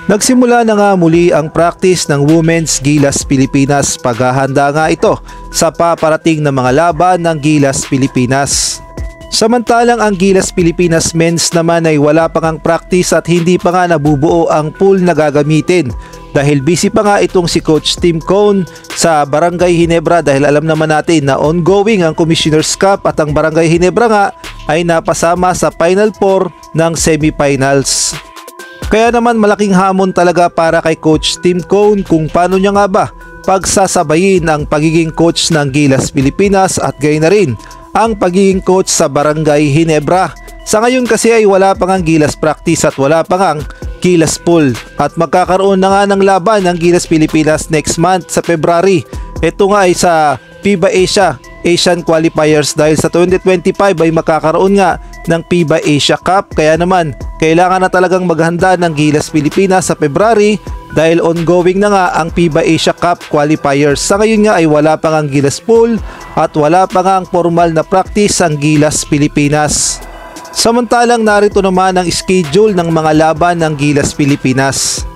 Nagsimula na nga muli ang practice ng Women's Gilas Pilipinas. Paghahanda nga ito sa paparating na mga laban ng Gilas Pilipinas. Samantalang ang Gilas Pilipinas Men's naman ay wala pa ngang practice at hindi pa nga nabubuo ang pool na gagamitin dahil busy pa nga itong si Coach Tim Cone sa Barangay Ginebra dahil alam naman natin na ongoing ang Commissioner's Cup at ang Barangay Ginebra nga ay napasama sa Final Four ng semifinals. Kaya naman malaking hamon talaga para kay Coach Tim Cone kung paano niya nga ba pagsasabayin ang pagiging coach ng Gilas Pilipinas at gayon na rin ang pagiging coach sa Barangay Ginebra. Sa ngayon kasi ay wala pa ngang Gilas practice at wala pa ngang Gilas pool at magkakaroon na nga ng laban ng Gilas Pilipinas next month sa February. Ito nga ay sa FIBA Asian Qualifiers dahil sa 2025 ay makakaroon nga ng FIBA Asia Cup, kaya naman kailangan na talagang maghanda ng Gilas Pilipinas sa February dahil ongoing na nga ang FIBA Asia Cup Qualifiers. Sa ngayon nga ay wala pa ngang Gilas pool at wala pa ngang formal na practice ang Gilas Pilipinas. Samantalang narito naman ang schedule ng mga laban ng Gilas Pilipinas.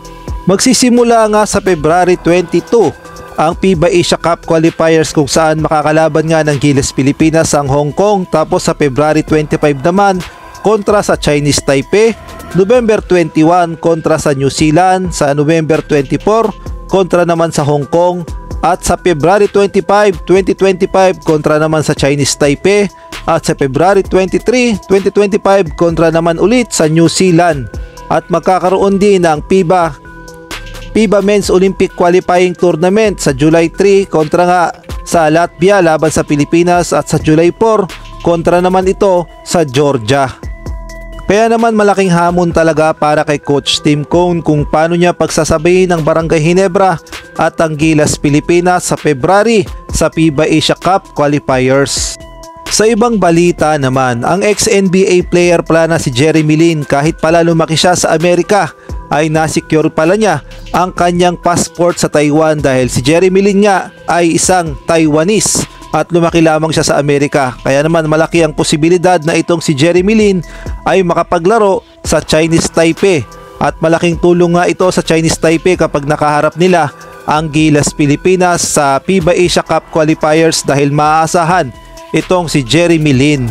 Magsisimula nga sa February 22 ang FIBA Asia Cup Qualifiers kung saan makakalaban nga ng Gilas Pilipinas ang Hong Kong, tapos sa February 25 naman kontra sa Chinese Taipei, November 21 kontra sa New Zealand, sa November 24 kontra naman sa Hong Kong, at sa February 25, 2025 kontra naman sa Chinese Taipei, at sa February 23, 2025 kontra naman ulit sa New Zealand. At magkakaroon din ng FIBA Men's Olympic Qualifying Tournament sa July 3 kontra nga sa Latvia laban sa Pilipinas, at sa July 4 kontra naman ito sa Georgia. Kaya naman malaking hamon talaga para kay Coach Tim Cone kung paano niya pagsasabayin ang Barangay Ginebra at ang Gilas Pilipinas sa February sa FIBA Asia Cup Qualifiers. Sa ibang balita naman, ang ex-NBA player pala na si Jeremy Lin, kahit pala lumaki siya sa Amerika, ay nasecure pala niya ang kanyang passport sa Taiwan dahil si Jeremy Lin nga ay isang Taiwanese at lumaki lamang siya sa Amerika. Kaya naman malaki ang posibilidad na itong si Jeremy Lin ay makapaglaro sa Chinese Taipei, at malaking tulong nga ito sa Chinese Taipei kapag nakaharap nila ang Gilas Pilipinas sa FIBA Asia Cup Qualifiers dahil maaasahan itong si Jeremy Lin.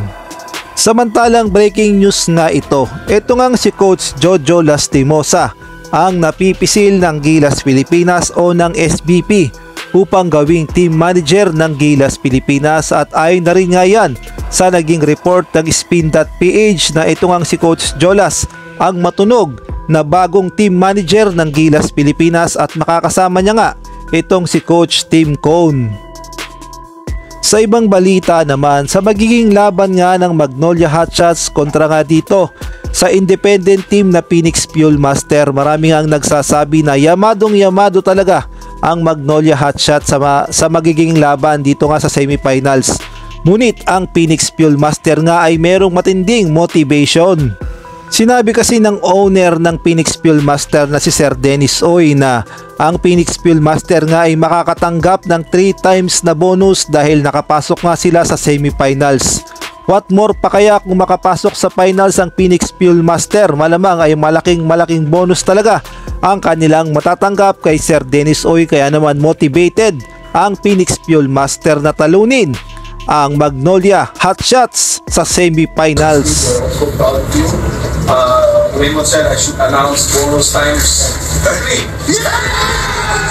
Samantalang breaking news nga ito ngang si Coach Jojo Lastimosa ang napipisil ng Gilas Pilipinas o ng SBP upang gawing team manager ng Gilas Pilipinas, at ayon na rin nga yan sa naging report ng Spin.ph na ito ngang si Coach Jolas ang matunog na bagong team manager ng Gilas Pilipinas at makakasama niya nga itong si Coach Tim Cone. Sa ibang balita naman, sa magiging laban nga ng Magnolia Hotshots kontra nga dito sa independent team na Phoenix Fuel Master, marami nga ang nagsasabi na yamadong-yamado talaga ang Magnolia Hotshots sa magiging laban dito nga sa semifinals. Ngunit ang Phoenix Fuel Master nga ay merong matinding motivation. Sinabi kasi ng owner ng Phoenix Fuel Master na si Sir Dennis Oy na ang Phoenix Fuel Master nga ay makakatanggap ng 3 times na bonus dahil nakapasok nga sila sa semifinals. What more pa kaya kung makapasok sa finals ang Phoenix Fuel Master? Malamang ay malaking bonus talaga ang kanilang matatanggap kay Sir Dennis Oy, kaya naman motivated ang Phoenix Fuel Master na talunin ang Magnolia Hotshots sa semifinals. Raymond said I should announce bonus times. Yeah!